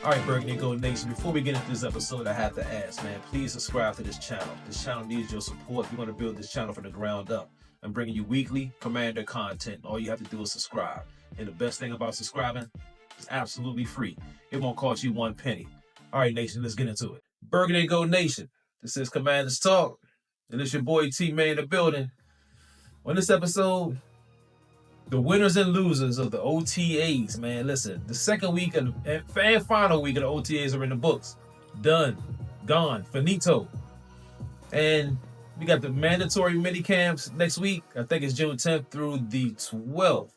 All right, Burgundy Gold Nation, before we get into this episode, I have to ask, man, please subscribe to this channel. This channel needs your support. We're going to build this channel from the ground up. I'm bringing you weekly Commander content. All you have to do is subscribe. And the best thing about subscribing, it's absolutely free. It won't cost you 1 penny. All right, Nation, let's get into it. Burgundy Gold Nation, this is Commanders Talk, and it's your boy T-Man in the building. On this episode, the winners and losers of the OTAs, man. Listen, the second week and final week of the OTAs are in the books. Done, gone, finito. And we got the mandatory mini camps next week. I think it's June 10th through the 12th.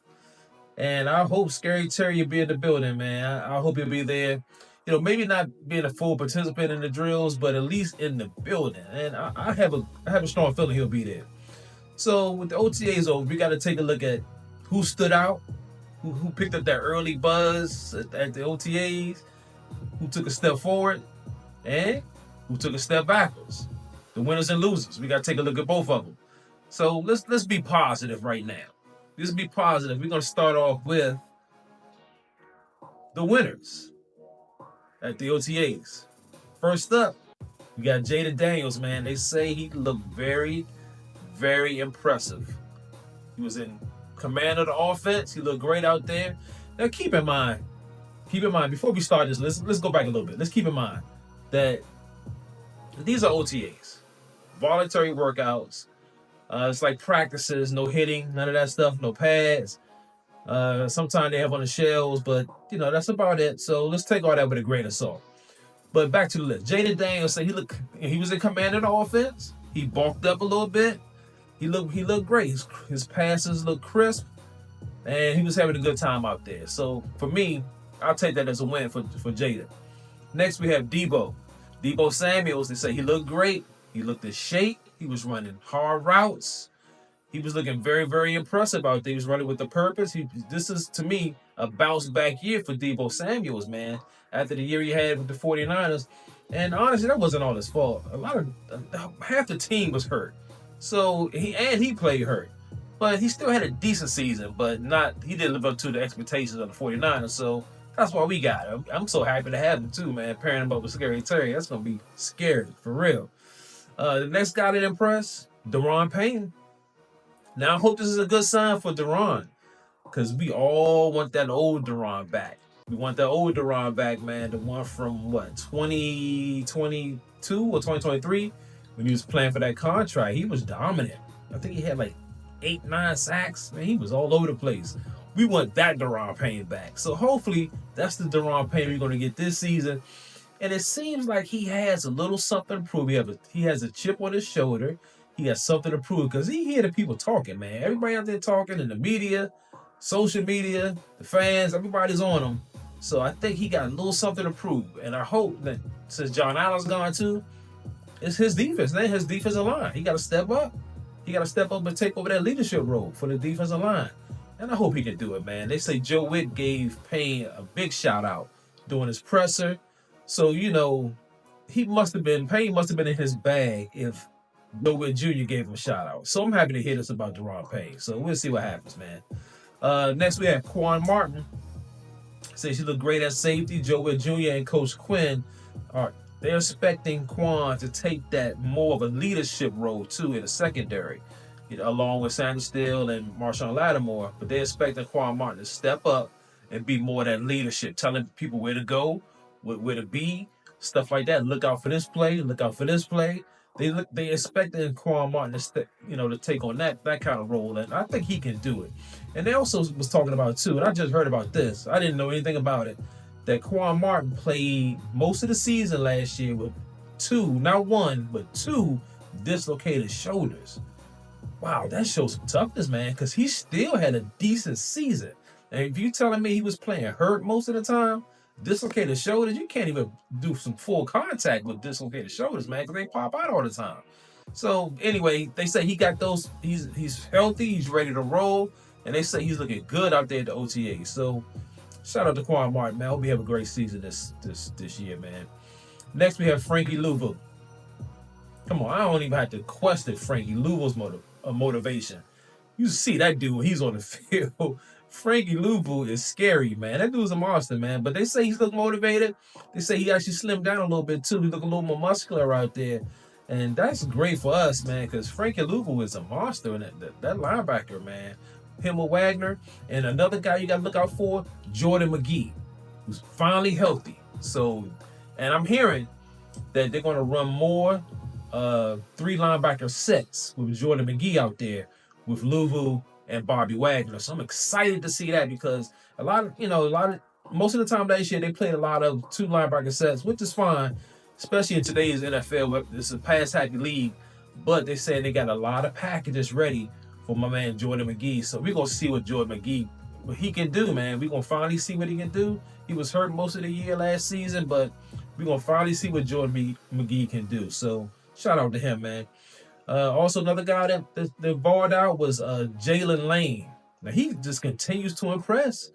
And I hope Scary Terry will be in the building, man. I hope he'll be there. You know, maybe not being a full participant in the drills, but at least in the building. And I have a strong feeling he'll be there. So with the OTAs over, we got to take a look at who stood out, who picked up that early buzz at the OTAs, who took a step forward, and who took a step backwards. The winners and losers. We got to take a look at both of them. So let's be positive right now. Let's be positive. We're going to start off with the winners at the OTAs. First up, we got Jaden Daniels, man. They say he looked very, very impressive. He was in command of the offense. He looked great out there. Now keep in mind, before we start this, let's go back a little bit. Let's keep in mind that these are OTAs, voluntary workouts. It's like practices, no hitting, none of that stuff, no pads. Sometimes they have on the shells, but you know, that's about it. So let's take all that with a grain of salt. But back to the list. Jaden Daniels said he was in command of the offense. He bulked up a little bit. He looked great. His passes looked crisp, and he was having a good time out there. So for me, I'll take that as a win for Jaden. Next, we have Debo Samuels. They say he looked great. He looked in shape. He was running hard routes. He was looking very, very impressive out there. He was running with a purpose. This is, to me, a bounce back year for Debo Samuels, man, after the year he had with the 49ers. And honestly, that wasn't all his fault. Half the team was hurt. So he played hurt, but he still had a decent season, but he didn't live up to the expectations of the 49ers. So that's why we got him. I'm so happy to have him too, man. Pairing him up with Scary Terry, that's gonna be scary for real. The next guy that impressed, Daron Payne. Now I hope this is a good sign for Daron, because we all want that old Daron back. We want that old Daron back, man. The one from 2022 or 2023. When he was playing for that contract, he was dominant. I think he had like 8-9 sacks. Man, he was all over the place. We want that Daron Payne back. So hopefully that's the Daron Payne we're going to get this season. And it seems like he has a little something to prove. He has a chip on his shoulder. He has something to prove because he hear the people talking, man. Everybody out there talking in the media, social media, the fans, everybody's on him. So I think he got a little something to prove. And I hope that since John Allen's gone too, it's his defense, then his defensive line. He got to step up. He got to step up and take over that leadership role for the defensive line. And I hope he can do it, man. They say Joe Witt gave Payne a big shout out during his presser. So, you know, Payne must have been in his bag if Joe Witt Jr. gave him a shout out. So I'm happy to hear this about Daron Payne. So we'll see what happens, man. Next we have Quan Martin. Says he looked great at safety. Joe Witt Jr. and Coach Quinn they're expecting Quan to take that more of a leadership role too in the secondary, along with Sanders Steele and Marshawn Lattimore. But they're expecting Quan Martin to step up and be more of that leadership, telling people where to go, where to be, stuff like that. Look out for this play. Look out for this play. They expecting Quan Martin to take on that kind of role, and I think he can do it. And they also was talking about too, and I just heard about this. I didn't know anything about it. That Quan Martin played most of the season last year with not one, but two dislocated shoulders. Wow, that shows some toughness, man, because he still had a decent season. And if you're telling me he was playing hurt most of the time, dislocated shoulders, you can't even do some full contact with dislocated shoulders, man, because they pop out all the time. So anyway, they say he got those, he's healthy, he's ready to roll, and they say he's looking good out there at the OTA. So shout out to Quan Martin, man. I hope we have a great season this year, man. Next, we have Frankie Louisville. Come on, I don't even have to question Frankie Louisville's motivation. You see that dude when he's on the field Frankie Louvu is scary, man. That dude's a monster, man. But they say he's look motivated. They say he actually slimmed down a little bit too. He look a little more muscular out there. And that's great for us, man, because Frankie Louvu is a monster in that linebacker, man. Him with Wagner. And another guy you got to look out for, Jordan McGee, who's finally healthy. So, and I'm hearing that they're going to run more 3 linebacker sets with Jordan McGee out there with Louvu and Bobby Wagner. So I'm excited to see that because most of the time last year they played a lot of 2 linebacker sets, which is fine, especially in today's NFL. It's a pass happy league, but they said they got a lot of packages ready for my man Jordan McGee. So we're gonna see what Jordan McGee what he can do, man. We're gonna finally see what he can do. He was hurt most of the year last season, but we're gonna finally see what Jordan McGee can do. So shout out to him, man. Also, another guy that balled out was Jalen Lane. Now, he just continues to impress.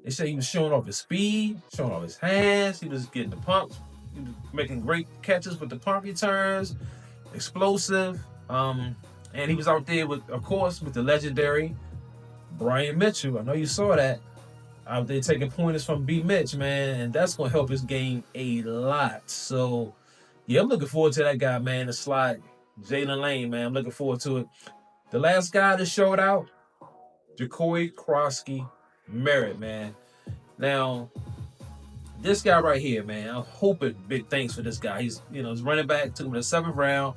They say he was showing off his speed, showing off his hands. He was getting the pumps. He was making great catches with the pump returns, explosive. And he was out there, with the legendary Brian Mitchell. I know you saw that. Out there taking pointers from B. Mitch, man. And that's going to help his game a lot. So, yeah, I'm looking forward to that guy, man, the slot. Jalen Lane, man. I'm looking forward to it. The last guy that showed out, Jacory Krosky Merritt, man. Now, this guy right here, man, I'm hoping big things for this guy. He's running back, took him to the 7th round.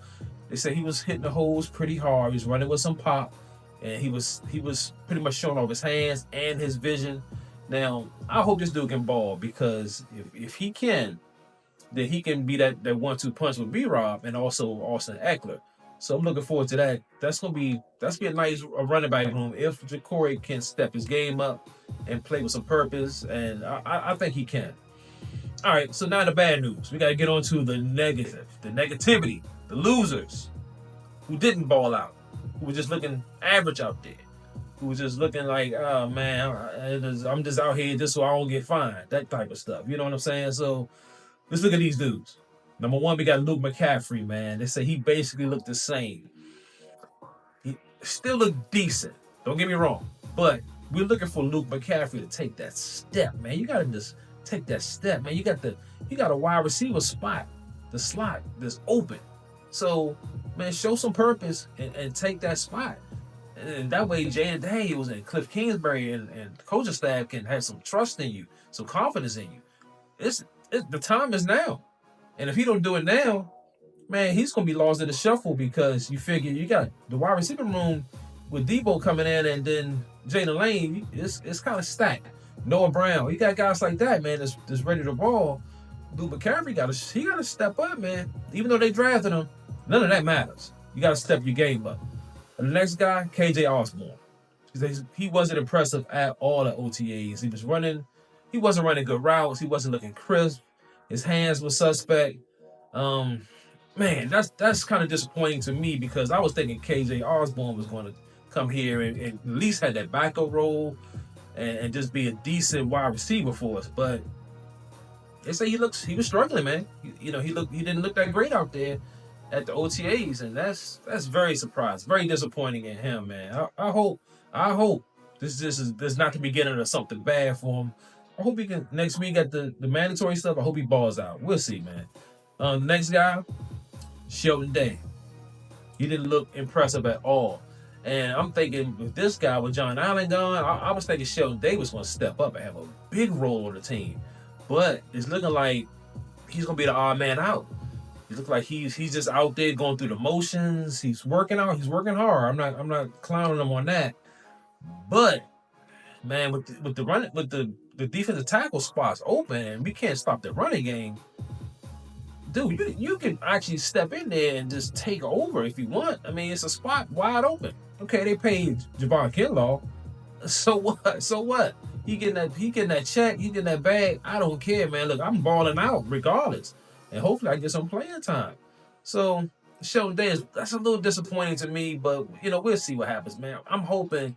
They said he was hitting the holes pretty hard. He was running with some pop, and he was pretty much showing off his hands and his vision. Now, I hope this dude can ball because if he can, then he can be that 1-2 punch with B-Rob and also Austin Eckler. So I'm looking forward to that. That's gonna be a nice running back room if Jacory can step his game up and play with some purpose, and I think he can. All right, so now the bad news. We got to get on to the negative, the negativity, the losers who didn't ball out, who were just looking average out there, who was just looking like, oh man, I'm just out here just so I don't get fined, that type of stuff. You know what I'm saying? So let's look at these dudes. Number 1, we got Luke McCaffrey, man. They say he basically looked the same. He still looked decent. Don't get me wrong. But we're looking for Luke McCaffrey to take that step, man. You got to just take that step, man. You got a wide receiver spot, the slot that's open. So, man, show some purpose and take that spot. And that way, Jaden Daniels and Cliff Kingsbury and the coaching staff can have some trust in you, some confidence in you. The time is now. And if he don't do it now, man, he's going to be lost in the shuffle because you figure you got the wide receiver room with Debo coming in and then Jalen Lane, it's kind of stacked. Noah Brown, you got guys like that, man, that's ready to ball. Luke McCaffrey got to step up, man. Even though they drafted him, none of that matters. You got to step your game up. And the next guy, KJ Osborne. He wasn't impressive at all at OTAs. He wasn't running good routes. He wasn't looking crisp. His hands were suspect. Man, that's kind of disappointing to me because I was thinking KJ Osborne was going to come here and at least have that backup role and just be a decent wide receiver for us. But they say he was struggling, man. He didn't look that great out there at the OTAs, and that's very surprising, very disappointing in him, man. I hope this is not the beginning of something bad for him. I hope he can next week at the mandatory stuff. I hope he balls out. We'll see, man. Next guy, Sheldon Day. He didn't look impressive at all. And I'm thinking with this guy, with John Allen gone, I was thinking Sheldon Day was going to step up and have a big role on the team. But it's looking like he's going to be the odd man out. He looks like he's just out there going through the motions. He's working out. He's working hard. I'm not clowning him on that. But man, with the defensive tackle spots open and we can't stop the running game, dude, you can actually step in there and just take over if you want. I mean, it's a spot wide open. Okay, they paid Javon Kinlaw. So what? He getting that check, he getting that bag. I don't care, man. Look, I'm balling out regardless. And hopefully I get some playing time. So Sheldon Day that's a little disappointing to me, but we'll see what happens, man. I'm hoping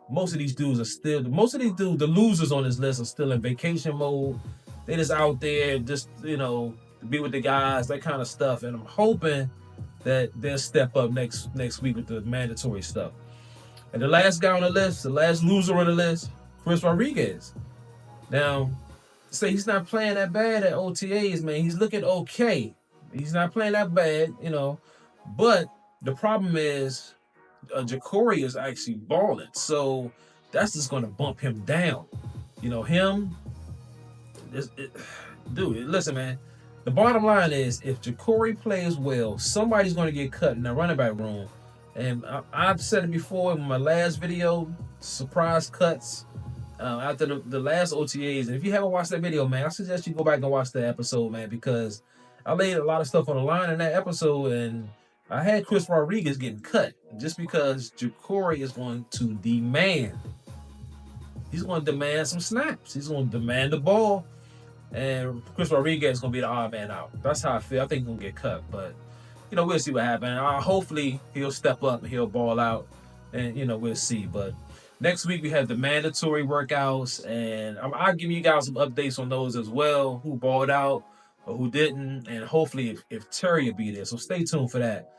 most of these dudes, the losers on this list are still in vacation mode. They just out there just, to be with the guys, that kind of stuff. And I'm hoping that they'll step up next week with the mandatory stuff. And the last guy on the list, the last loser on the list, Chris Rodriguez. Now, say he's not playing that bad at OTAs, man. He's looking okay. He's not playing that bad, you know. But the problem is, Ja'Cory is actually balling, so that's just going to bump him down. You know, dude. Listen, man. The bottom line is, if Ja'Cory plays well, somebody's going to get cut in the running back room. And I've said it before in my last video, surprise cuts after the last OTAs. And if you haven't watched that video, man, I suggest you go back and watch that episode, man, because I laid a lot of stuff on the line in that episode, and I had Chris Rodriguez getting cut just because Ja'Cory is going to demand. He's going to demand some snaps. He's going to demand the ball. And Chris Rodriguez is going to be the odd man out. That's how I feel. I think he's going to get cut. But, you know, we'll see what happens. Hopefully, he'll step up and he'll ball out. And, you know, we'll see. But next week, we have the mandatory workouts. And I'll give you guys some updates on those as well. Who balled out or who didn't. And hopefully, if Terry will be there. So stay tuned for that.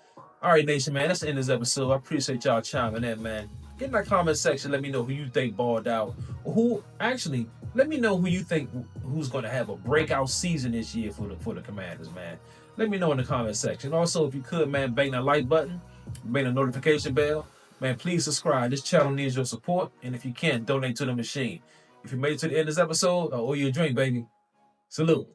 All right, Nation, man. That's the end of this episode. I appreciate y'all chiming in, man. Get in that comment section. Let me know who you think balled out. Or let me know who you think who's going to have a breakout season this year for the Commanders, man. Let me know in the comment section. Also, if you could, man, bang that like button, bang the notification bell. Man, please subscribe. This channel needs your support. And if you can, donate to the machine. If you made it to the end of this episode, I owe you a drink, baby. Salute.